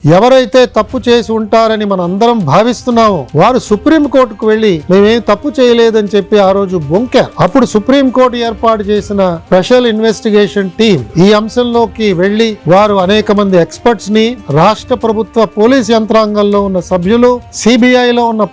ఎవరైతే తప్పు చేసి ఉంటారని మన అందరం భావిస్తున్నామో వారు సుప్రీంకోర్టుకు వెళ్లి మేమేం తప్పు చేయలేదని చెప్పి ఆ రోజు బొంకారు. అప్పుడు సుప్రీంకోర్టు ఏర్పాటు చేసిన స్పెషల్ ఇన్వెస్టిగేషన్ టీం ఈ అంశంలోకి వెళ్లి వారు అనేక మంది ఎక్స్పర్ట్స్ ని, రాష్ట్ర ప్రభుత్వ పోలీస్ యంత్రాంగంలో ఉన్న సభ్యులు, సిబిఐలో ఉన్న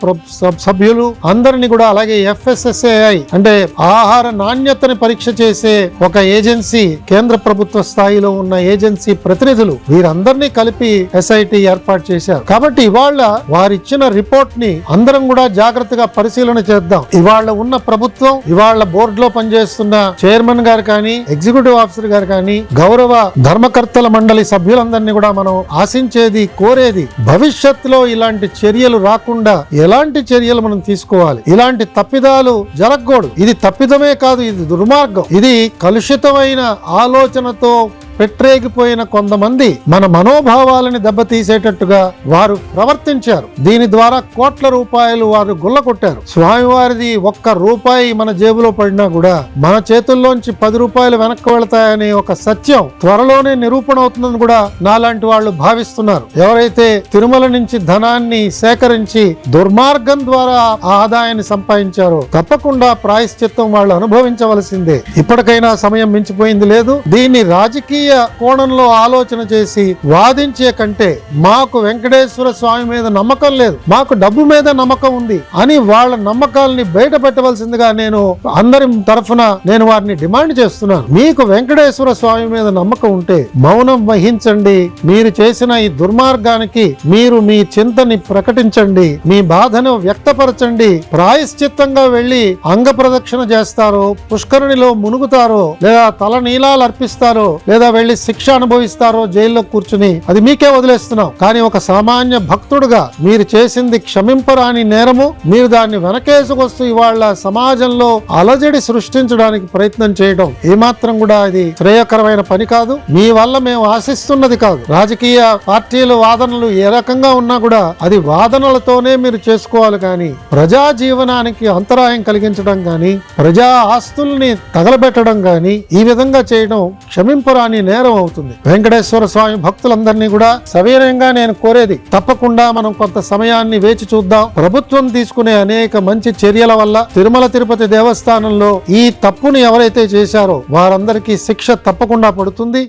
సభ్యులు అందరిని కూడా, అలాగే FSSAI అంటే ఆహార నాణ్యతని పరీక్ష చేసే ఒక ఏజెన్సీ, కేంద్ర ప్రభుత్వ స్థాయిలో ఉన్న ఏజెన్సీ ప్రతినిధులు, వీరందరినీ కలిపి SIT ఏర్పాటు చేశారు. కాబట్టి ఇవాళ వారిచ్చిన రిపోర్ట్ ని అందరం కూడా జాగ్రత్తగా పరిశీలన చేద్దాం. ఇవాళ ఉన్న ప్రభుత్వం, ఇవాళ బోర్డు లో పనిచేస్తున్న చైర్మన్ గారు కానీ, ఎగ్జిక్యూటివ్ ఆఫీసర్ గారు కానీ, గౌరవ ధర్మకర్తల మండలి సభ్యులందరినీ కూడా మనం ఆశించేది, కోరేది, భవిష్యత్తులో ఇలాంటి చర్యలు రాకుండా ఎలాంటి చర్యలు మనం తీసుకోవాలి. ఇలాంటి తప్పిదాలు జరగకూడదు. ఇది తప్పిదమే కాదు, ఇది దుర్మార్గం. ఇది కలుషితమైన ఆలోచనతో పెట్టరేగిపోయిన కొంతమంది మన మనోభావాలని దెబ్బతీసేటట్టుగా వారు ప్రవర్తించారు. దీని ద్వారా కోట్ల రూపాయలు వారు గుల్లకొట్టారు. స్వామివారిది ఒక్క రూపాయి మన జేబులో పడినా కూడా మన చేతుల్లోంచి 10 రూపాయలు వెనక్కి వెళతాయనే ఒక సత్యం త్వరలోనే నిరూపణ అవుతుందని కూడా నాలాంటి వాళ్ళు భావిస్తున్నారు. ఎవరైతే తిరుమల నుంచి ధనాన్ని సేకరించి దుర్మార్గం ద్వారా ఆదాయాన్ని సంపాదించారో తప్పకుండా ప్రాయశ్చిత్తం వాళ్ళు అనుభవించవలసిందే. ఇప్పటికైనా సమయం మించిపోయింది లేదు. దీన్ని రాజకీయ కోణంలో ఆలోచన చేసి వాదించే కంటే మాకు వెంకటేశ్వర స్వామి మీద నమ్మకం లేదు, మాకు డబ్బు మీద నమ్మకం ఉంది అని వాళ్ళ నమ్మకాలని బయట పెట్టవలసిందిగా నేను అందరి తరఫున నేను వారిని డిమాండ్ చేస్తున్నాను. మీకు వెంకటేశ్వర స్వామి మీద నమ్మకం ఉంటే మౌనం వహించండి. మీరు చేసిన ఈ దుర్మార్గానికి మీరు మీ చింతని ప్రకటించండి, మీ బాధను వ్యక్తపరచండి. ప్రాయశ్చిత్తంగా వెళ్లి అంగ ప్రదక్షిణ చేస్తారో, పుష్కరిణిలో మునుగుతారో, లేదా తల నీలాలు అర్పిస్తారో, లేదా వెళ్లి శిక్ష అనుభవిస్తారో జైల్లో కూర్చుని, అది మీకే వదిలేస్తున్నాం. కానీ ఒక సామాన్య భక్తుడుగా మీరు చేసింది క్షమింపరాని నేరము. మీరు దాన్ని వెనకేసుకొస్తూ ఇవాళ సమాజంలో అలజడి సృష్టించడానికి ప్రయత్నం చేయడం ఏమాత్రం కూడా అది శ్రేయకరమైన పని కాదు. మీ వల్ల మేము ఆశిస్తున్నది కాదు. రాజకీయ పార్టీల వాదనలు ఏ రకంగా ఉన్నా కూడా అది వాదనలతోనే మీరు చేసుకోవాలి. కానీ ప్రజా జీవనానికి అంతరాయం కలిగించడం గాని, ప్రజా ఆస్తుల్ని తగలబెట్టడం గాని ఈ విధంగా చేయడం క్షమింపరాని నేరం అవుతుంది. వెంకటేశ్వర స్వామి భక్తులందరినీ కూడా సవినయంగా నేను కోరేది, తప్పకుండా మనం కొంత సమయాన్ని వేచి చూద్దాం. ప్రభుత్వం తీసుకునే అనేక మంచి చర్యల వల్ల తిరుమల తిరుపతి దేవస్థానంలో ఈ తప్పుని ఎవరైతే చేశారో వారందరికీ శిక్ష తప్పకుండా పడుతుంది.